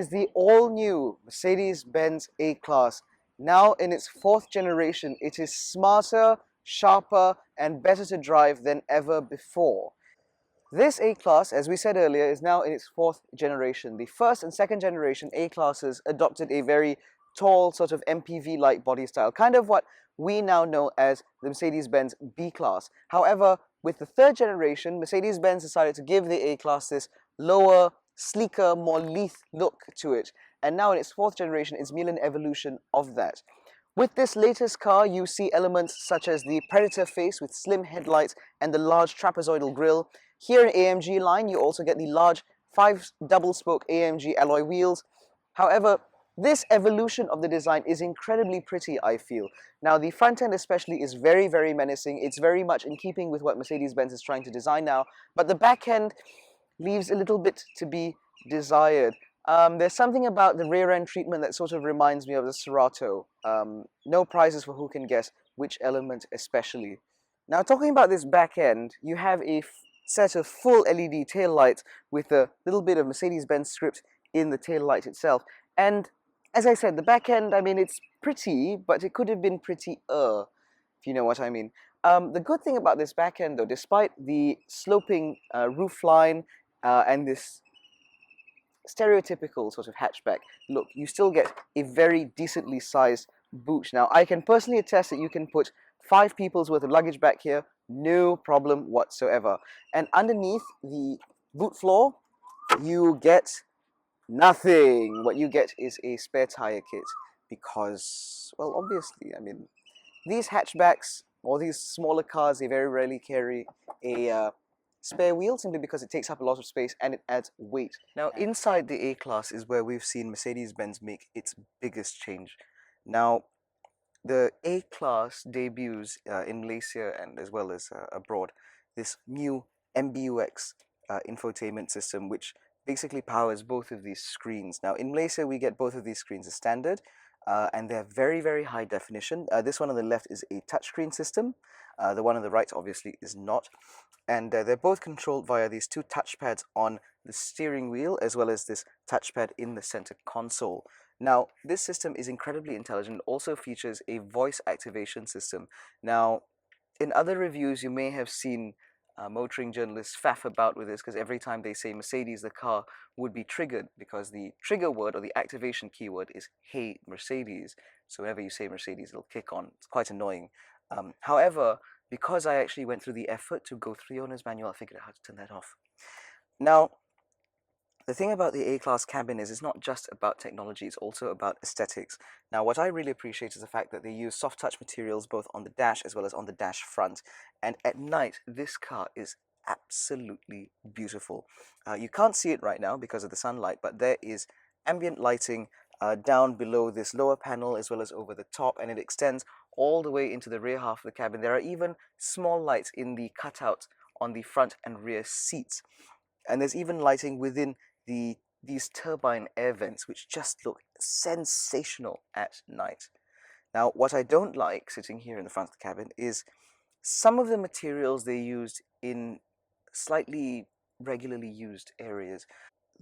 is the all-new Mercedes-Benz A-Class. Now in its fourth generation, it is smarter, sharper, and better to drive than ever before. This A-Class, as we said earlier, is now in its fourth generation. The first and second generation A-Classes adopted a very tall, sort of MPV-like body style, kind of what we now know as the Mercedes-Benz B-Class. However, with the third generation, Mercedes-Benz decided to give the A-Class this lower, sleeker, more lithe look to it. And now in its fourth generation, it's merely an evolution of that. With this latest car, you see elements such as the Predator face with slim headlights and the large trapezoidal grille. Here in AMG-Line, you also get the large 5 double-spoke AMG alloy wheels. However, this evolution of the design is incredibly pretty, I feel. Now, the front end especially is very, very menacing. It's very much in keeping with what Mercedes-Benz is trying to design now. But the back end leaves a little bit to be desired. There's something about the rear end treatment that sort of reminds me of the Cerato. No prizes for who can guess which element especially. Now, talking about this back end, you have a set of full LED tail lights with a little bit of Mercedes-Benz script in the tail light itself. And as I said, the back end, I mean, it's pretty, but it could have been prettier, if you know what I mean. The good thing about this back end, though, despite the sloping roof line and this stereotypical sort of hatchback look, you still get a very decently sized boot. Now, I can personally attest that you can put 5 people's worth of luggage back here, no problem whatsoever. And underneath the boot floor, you get nothing. What you get is a spare tire kit because, well, obviously, I mean, these hatchbacks or these smaller cars, they very rarely carry a spare wheel simply because it takes up a lot of space and it adds weight. Now, inside the A-Class is where we've seen Mercedes-Benz make its biggest change. Now, the A-Class debuts in Malaysia and as well as abroad this new MBUX infotainment system, which basically powers both of these screens. Now, in Malaysia, we get both of these screens as standard, and they're very, very high definition. This one on the left is a touchscreen system. The one on the right, obviously, is not. And they're both controlled via these 2 touchpads on the steering wheel, as well as this touchpad in the center console. Now, this system is incredibly intelligent. It also features a voice activation system. Now, in other reviews, you may have seen motoring journalists faff about with this because every time they say Mercedes, the car would be triggered because the trigger word or the activation keyword is "Hey Mercedes." So whenever you say Mercedes, it'll kick on. It's quite annoying. However, because I actually went through the effort to go through the owner's manual, I figured out how to turn that off. Now, the thing about the A-Class cabin is it's not just about technology, it's also about aesthetics. Now, what I really appreciate is the fact that they use soft touch materials both on the dash as well as on the dash front. And at night, this car is absolutely beautiful. You can't see it right now because of the sunlight, but there is ambient lighting down below this lower panel as well as over the top, and it extends all the way into the rear half of the cabin. There are even small lights in the cutouts on the front and rear seats. And there's even lighting within these turbine air vents, which just look sensational at night. Now, what I don't like sitting here in the front of the cabin is some of the materials they used in slightly regularly used areas.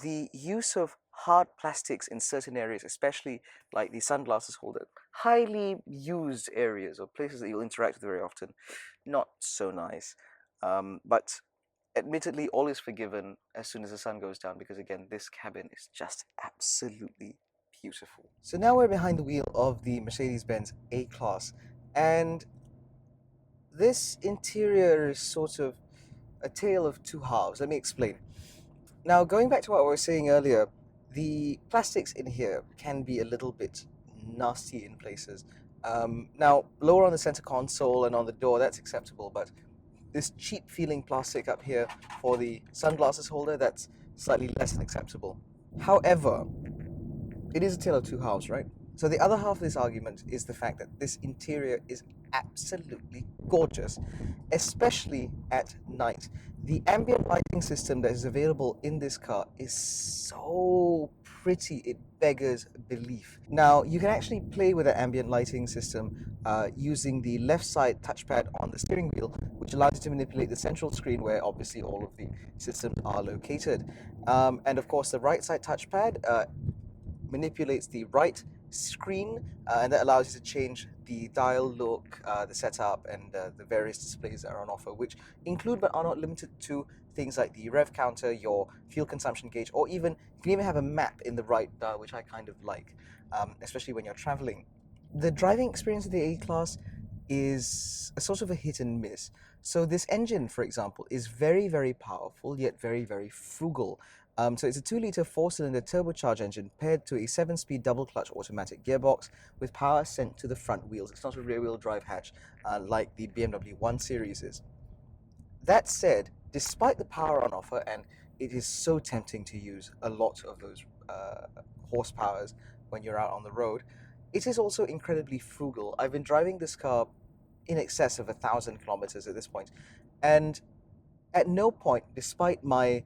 The use of hard plastics in certain areas, especially like the sunglasses holder, highly used areas or places that you'll interact with very often, not so nice. But admittedly, all is forgiven as soon as the sun goes down because, again, this cabin is just absolutely beautiful. So now we're behind the wheel of the Mercedes-Benz A-Class, and this interior is sort of a tale of 2 halves. Let me explain. Now, going back to what I was saying earlier, the plastics in here can be a little bit nasty in places. Now, lower on the center console and on the door, that's acceptable, but this cheap feeling plastic up here for the sunglasses holder, that's slightly less than acceptable. However, it is a tale of 2 halves, right? So the other half of this argument is the fact that this interior is absolutely gorgeous, especially at night. The ambient lighting system that is available in this car is so pretty, it beggars belief. Now, you can actually play with the ambient lighting system using the left side touchpad on the steering wheel, which allows you to manipulate the central screen where obviously all of the systems are located. And of course, the right side touchpad manipulates the right screen, and that allows you to change the dial look, the setup, and the various displays that are on offer, which include but are not limited to things like the rev counter, your fuel consumption gauge, or even you can even have a map in the right dial, which I kind of like, especially when you're traveling. The driving experience of the A-Class is a sort of a hit and miss. So this engine, for example, is very, very powerful, yet very, very frugal. So it's a 2-liter 4-cylinder turbocharged engine paired to a 7-speed double-clutch automatic gearbox with power sent to the front wheels. It's not a rear-wheel drive hatch like the BMW 1 Series is. That said, despite the power on offer, and it is so tempting to use a lot of those horsepowers when you're out on the road, it is also incredibly frugal. I've been driving this car in excess of 1,000 kilometers at this point, and at no point, despite my,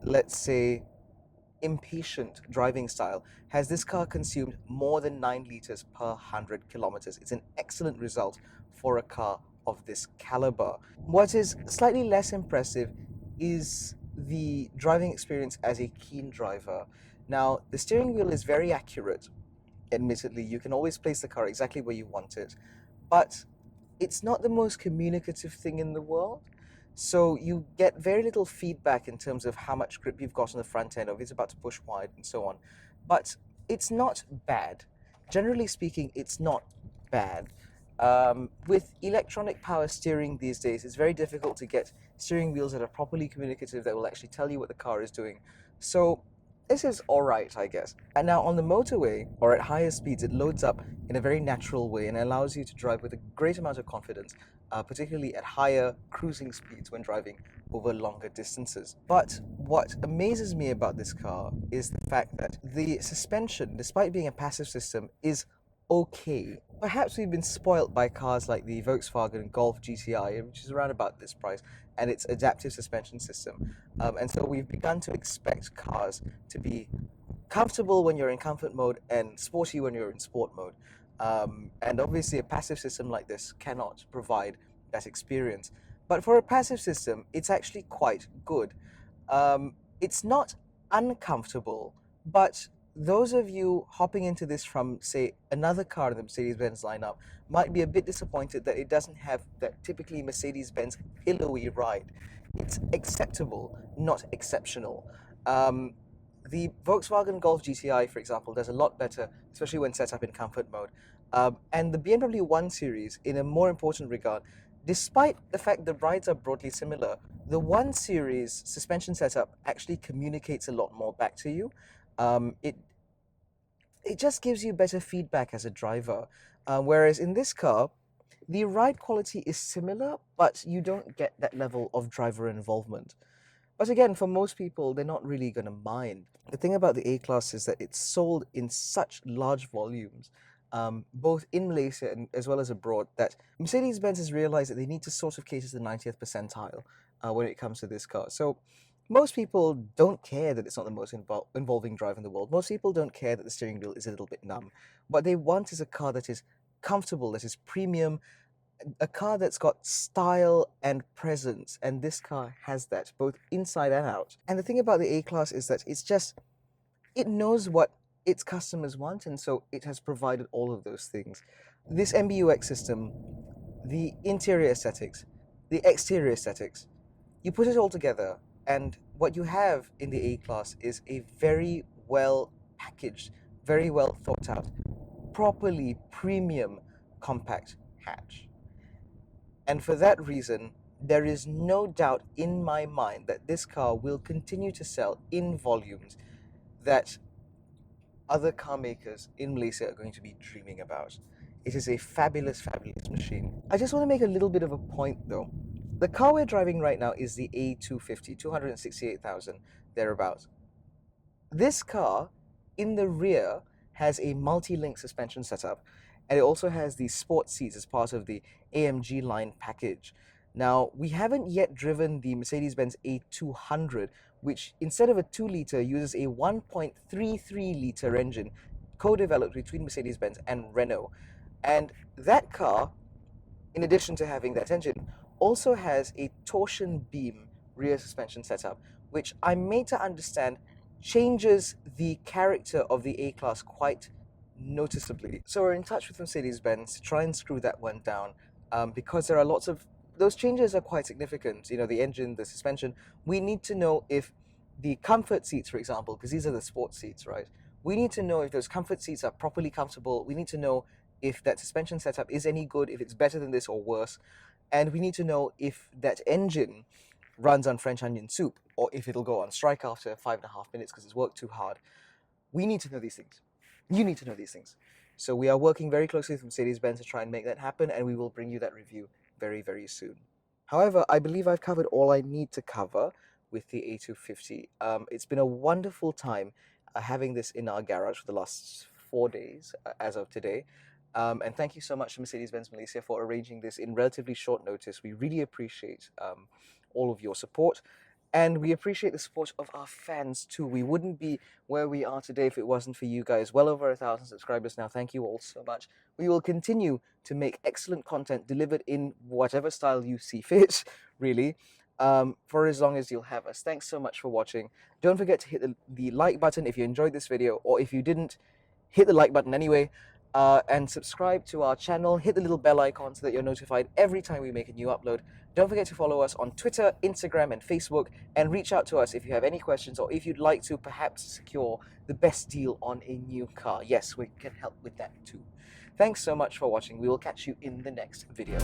let's say, impatient driving style, has this car consumed more than 9 liters per 100 kilometers. It's an excellent result for a car of this caliber. What is slightly less impressive is the driving experience as a keen driver. Now, the steering wheel is very accurate. Admittedly, you can always place the car exactly where you want it, but it's not the most communicative thing in the world. So you get very little feedback in terms of how much grip you've got on the front end, or if it's about to push wide and so on. But it's not bad. Generally speaking, it's not bad. With electronic power steering these days, it's very difficult to get steering wheels that are properly communicative that will actually tell you what the car is doing. So this is alright, I guess. And now on the motorway, or at higher speeds, it loads up in a very natural way and allows you to drive with a great amount of confidence, particularly at higher cruising speeds when driving over longer distances. But what amazes me about this car is the fact that the suspension, despite being a passive system, is okay. Perhaps we've been spoilt by cars like the Volkswagen Golf GTI, which is around about this price, and its adaptive suspension system. And so we've begun to expect cars to be comfortable when you're in comfort mode and sporty when you're in sport mode. And obviously a passive system like this cannot provide that experience. But for a passive system, it's actually quite good. It's not uncomfortable, but those of you hopping into this from, say, another car in the Mercedes-Benz lineup might be a bit disappointed that it doesn't have that typically Mercedes-Benz pillowy ride. It's acceptable, not exceptional. The Volkswagen Golf GTI, for example, does a lot better, especially when set up in comfort mode. And the BMW 1 Series, in a more important regard, despite the fact the rides are broadly similar, the 1 Series suspension setup actually communicates a lot more back to you. It just gives you better feedback as a driver. Whereas in this car, the ride quality is similar, but you don't get that level of driver involvement. But again, for most people, they're not really going to mind. The thing about the A-Class is that it's sold in such large volumes, both in Malaysia and as well as abroad, that Mercedes-Benz has realized that they need to sort of cater to the 90th percentile when it comes to this car. So most people don't care that it's not the most involving drive in the world. Most people don't care that the steering wheel is a little bit numb. What they want is a car that is comfortable, that is premium, a car that's got style and presence, and this car has that, both inside and out. And the thing about the A-Class is that it knows what its customers want, and so it has provided all of those things. This MBUX system, the interior aesthetics, the exterior aesthetics, you put it all together, and what you have in the A-Class is a very well packaged, very well thought out, properly premium compact hatch. And for that reason, there is no doubt in my mind that this car will continue to sell in volumes that other car makers in Malaysia are going to be dreaming about. It is a fabulous, fabulous machine. I just want to make a little bit of a point though. The car we're driving right now is the A250, 268,000, thereabouts. This car, in the rear, has a multi-link suspension setup, and it also has the sport seats as part of the AMG-Line package. Now, we haven't yet driven the Mercedes-Benz A200, which instead of a 2-liter uses a 1.33-liter engine co-developed between Mercedes-Benz and Renault. And that car, in addition to having that engine, also has a torsion beam rear suspension setup, which I'm made to understand changes the character of the A-Class quite noticeably. So we're in touch with Mercedes-Benz to try and screw that one down, because there are lots of those changes are quite significant. You know, the engine, the suspension. We need to know if the comfort seats, for example, because these are the sports seats, right? We need to know if those comfort seats are properly comfortable. We need to know if that suspension setup is any good, if it's better than this or worse. And we need to know if that engine runs on French onion soup, or if it'll go on strike after 5.5 minutes because it's worked too hard. We need to know these things. You need to know these things. So we are working very closely with Mercedes-Benz to try and make that happen, and we will bring you that review very, very soon. However, I believe I've covered all I need to cover with the A250. It's been a wonderful time having this in our garage for the last 4 days as of today. And thank you so much to Mercedes-Benz Malaysia for arranging this in relatively short notice. We really appreciate all of your support. And we appreciate the support of our fans too. We wouldn't be where we are today if it wasn't for you guys. Well over 1,000 subscribers now. Thank you all so much. We will continue to make excellent content delivered in whatever style you see fit, really, for as long as you'll have us. Thanks so much for watching. Don't forget to hit the like button if you enjoyed this video, or if you didn't, hit the like button anyway. And subscribe to our channel. Hit the little bell icon so that you're notified every time we make a new upload. Don't forget to follow us on Twitter, Instagram, and Facebook, and reach out to us if you have any questions, or if you'd like to perhaps secure the best deal on a new car. Yes, we can help with that too. Thanks so much for watching. We will catch you in the next video.